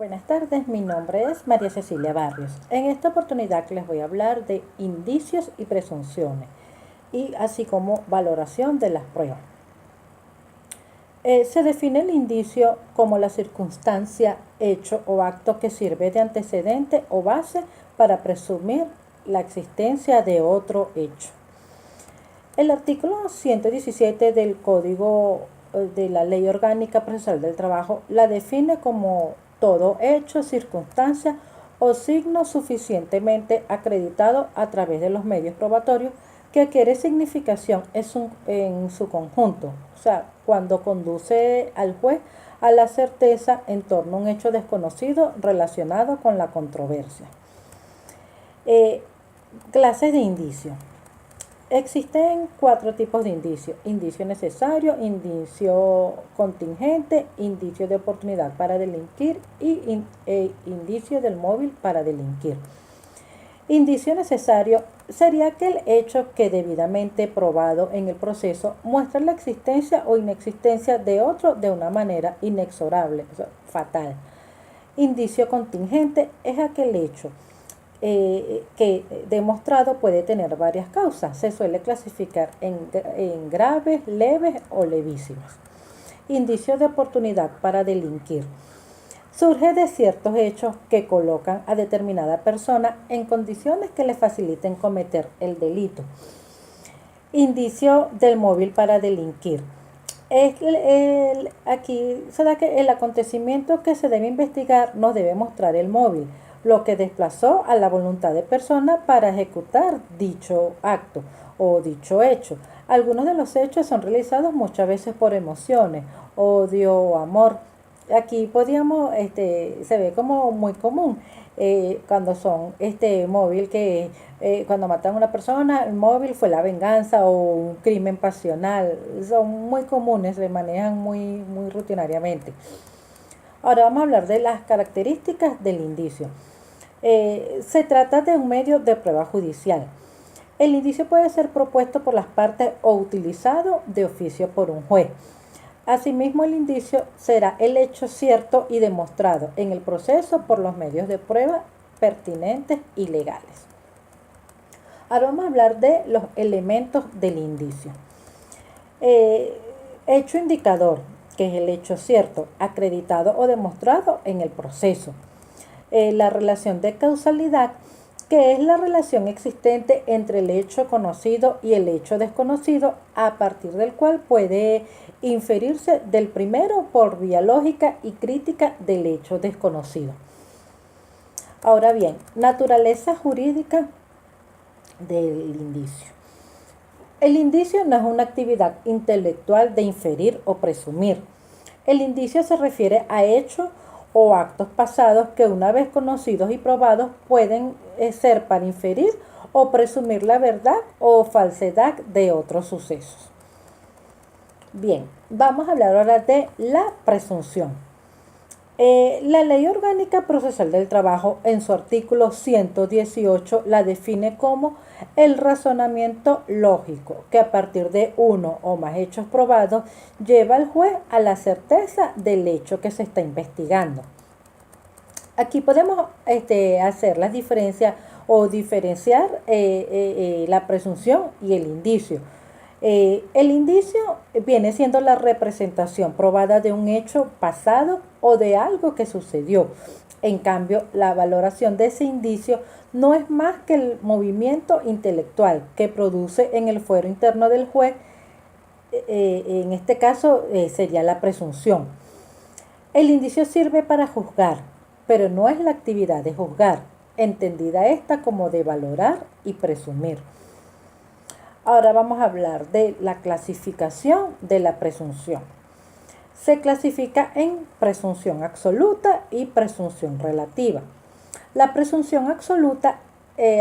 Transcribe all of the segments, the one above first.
Buenas tardes, mi nombre es María Cecilia Barrios. En esta oportunidad les voy a hablar de indicios y presunciones, y así como valoración de las pruebas. Se define el indicio como la circunstancia, hecho o acto que sirve de antecedente o base para presumir la existencia de otro hecho. El artículo 117 del Código de la Ley Orgánica Procesal del Trabajo la define como todo hecho, circunstancia o signo suficientemente acreditado a través de los medios probatorios que adquiere significación en su conjunto, o sea, cuando conduce al juez a la certeza en torno a un hecho desconocido relacionado con la controversia. Clases de indicio. Existen 4 tipos de indicio: indicio necesario, indicio contingente, indicio de oportunidad para delinquir y indicio del móvil para delinquir. Indicio necesario sería aquel hecho que debidamente probado en el proceso muestra la existencia o inexistencia de otro de una manera inexorable, o sea, fatal. Indicio contingente es aquel hecho que demostrado puede tener varias causas. Se suele clasificar en graves, leves o levísimas. Indicio de oportunidad para delinquir. Surge de ciertos hechos que colocan a determinada persona en condiciones que le faciliten cometer el delito. Indicio del móvil para delinquir. Aquí se da que el acontecimiento que se debe investigar nos debe mostrar el móvil, lo que desplazó a la voluntad de persona para ejecutar dicho acto o dicho hecho. Algunos de los hechos son realizados muchas veces por emociones, odio o amor. Aquí podríamos, se ve como muy común cuando son móvil que cuando matan a una persona, el móvil fue la venganza o un crimen pasional. Son muy comunes, se manejan muy rutinariamente. Ahora vamos a hablar de las características del indicio. Se trata de un medio de prueba judicial. El indicio puede ser propuesto por las partes o utilizado de oficio por un juez. Asimismo, el indicio será el hecho cierto y demostrado en el proceso por los medios de prueba pertinentes y legales. Ahora vamos a hablar de los elementos del indicio. Hecho indicador, que es el hecho cierto, acreditado o demostrado en el proceso. La relación de causalidad, que es la relación existente entre el hecho conocido y el hecho desconocido, a partir del cual puede inferirse del primero por vía lógica y crítica del hecho desconocido. Ahora bien, naturaleza jurídica del indicio. El indicio no es una actividad intelectual de inferir o presumir. El indicio se refiere a hechos o actos pasados que, una vez conocidos y probados, pueden ser para inferir o presumir la verdad o falsedad de otros sucesos. Bien, vamos a hablar ahora de la presunción. La Ley Orgánica Procesal del Trabajo, en su artículo 118, la define como el razonamiento lógico que, a partir de uno o más hechos probados, lleva al juez a la certeza del hecho que se está investigando. Aquí podemos hacer las diferencias o diferenciar la presunción y el indicio. El indicio viene siendo la representación probada de un hecho pasado o de algo que sucedió. En cambio, la valoración de ese indicio no es más que el movimiento intelectual que produce en el fuero interno del juez. En este caso sería la presunción. El indicio sirve para juzgar, pero no es la actividad de juzgar, entendida esta como de valorar y presumir. Ahora vamos a hablar de la clasificación de la presunción. Se clasifica en presunción absoluta y presunción relativa. La presunción absoluta,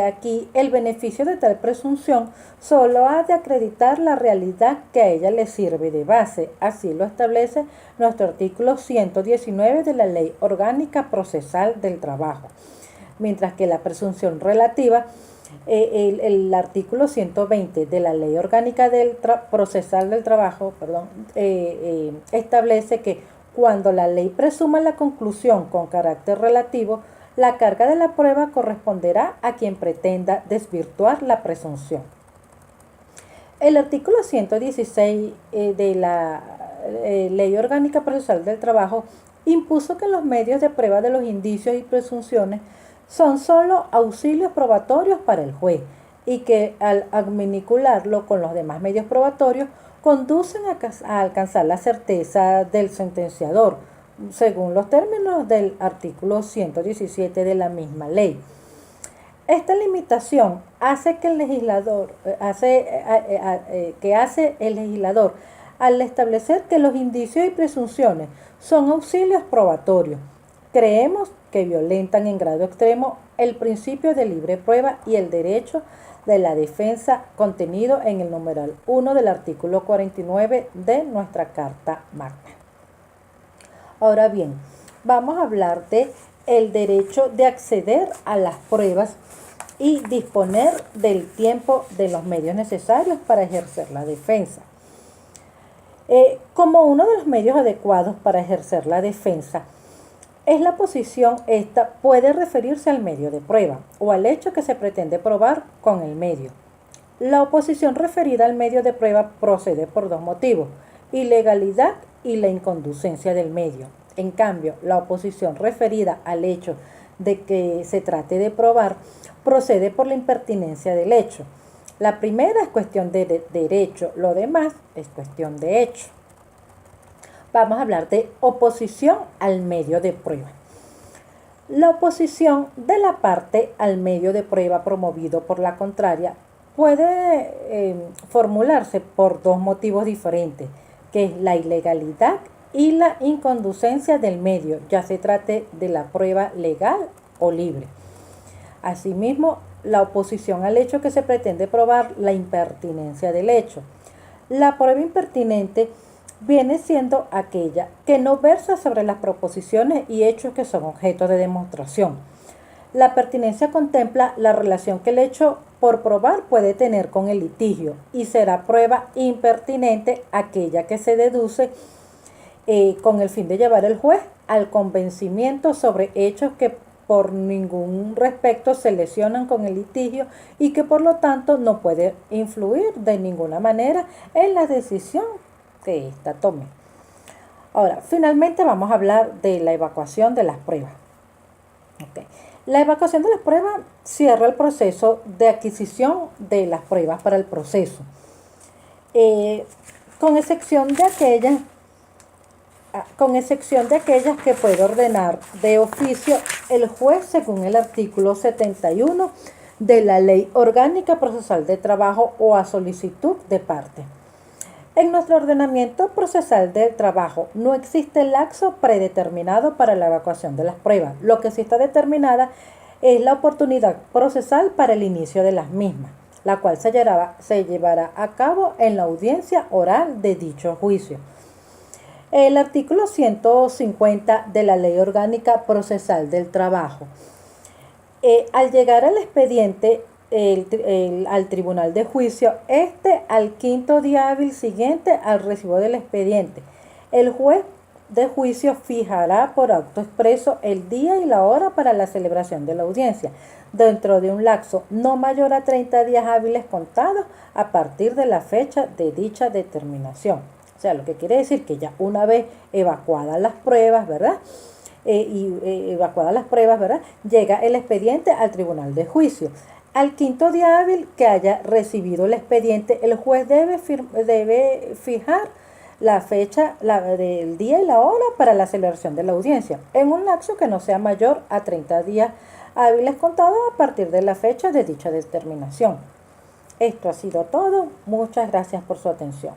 aquí el beneficio de tal presunción solo ha de acreditar la realidad que a ella le sirve de base. Así lo establece nuestro artículo 119 de la Ley Orgánica Procesal del Trabajo. Mientras que la presunción relativa, el artículo 120 de la Ley Orgánica Procesal del Trabajo establece que Cuando la ley presuma la conclusión con carácter relativo, la carga de la prueba corresponderá a quien pretenda desvirtuar la presunción. El artículo 116 de la Ley Orgánica Procesal del Trabajo impuso que los medios de prueba de los indicios y presunciones son solo auxilios probatorios para el juez y que al adminicularlo con los demás medios probatorios conducen a alcanzar la certeza del sentenciador, según los términos del artículo 117 de la misma ley. Esta limitación hace que el legislador al establecer que los indicios y presunciones son auxilios probatorios. Creemos que violentan en grado extremo el principio de libre prueba y el derecho de la defensa contenido en el numeral 1 del artículo 49 de nuestra Carta Magna. Ahora bien, vamos a hablar de el derecho de acceder a las pruebas y disponer del tiempo de los medios necesarios para ejercer la defensa. Como uno de los medios adecuados para ejercer la defensa es la posición, esta puede referirse al medio de prueba o al hecho que se pretende probar con el medio. La oposición referida al medio de prueba procede por dos motivos: ilegalidad y la inconducencia del medio. En cambio, la oposición referida al hecho de que se trate de probar procede por la impertinencia del hecho. La primera es cuestión de derecho, lo demás es cuestión de hecho. Vamos a hablar de oposición al medio de prueba. La oposición de la parte al medio de prueba promovido por la contraria puede formularse por dos motivos diferentes, que es la ilegalidad y la inconducencia del medio, ya se trate de la prueba legal o libre. Asimismo, la oposición al hecho que se pretende probar, la impertinencia del hecho. La prueba impertinente viene siendo aquella que no versa sobre las proposiciones y hechos que son objeto de demostración. La pertinencia contempla la relación que el hecho por probar puede tener con el litigio y será prueba impertinente aquella que se deduce con el fin de llevar al juez al convencimiento sobre hechos que por ningún respecto se lesionan con el litigio y que por lo tanto no puede influir de ninguna manera en la decisión que ésta tome. Ahora, finalmente vamos a hablar de la evacuación de las pruebas. La evacuación de las pruebas cierra el proceso de adquisición de las pruebas para el proceso, con excepción de aquellas que puede ordenar de oficio el juez según el artículo 71 de la Ley Orgánica Procesal de Trabajo o a solicitud de parte. En nuestro ordenamiento procesal del trabajo no existe lapso predeterminado para la evacuación de las pruebas. Lo que sí está determinada es la oportunidad procesal para el inicio de las mismas, la cual se llevará a cabo en la audiencia oral de dicho juicio. El artículo 150 de la Ley Orgánica Procesal del Trabajo. Al llegar al expediente al tribunal de juicio, al quinto día hábil siguiente al recibo del expediente, el juez de juicio fijará por acto expreso el día y la hora para la celebración de la audiencia, dentro de un lapso no mayor a 30 días hábiles contados a partir de la fecha de dicha determinación. O sea, lo que quiere decir que ya una vez evacuadas las pruebas, ¿verdad? Llega el expediente al tribunal de juicio. Al quinto día hábil que haya recibido el expediente, el juez debe fijar la fecha del día y la hora para la celebración de la audiencia, en un lapso que no sea mayor a 30 días hábiles contados a partir de la fecha de dicha determinación. Esto ha sido todo. Muchas gracias por su atención.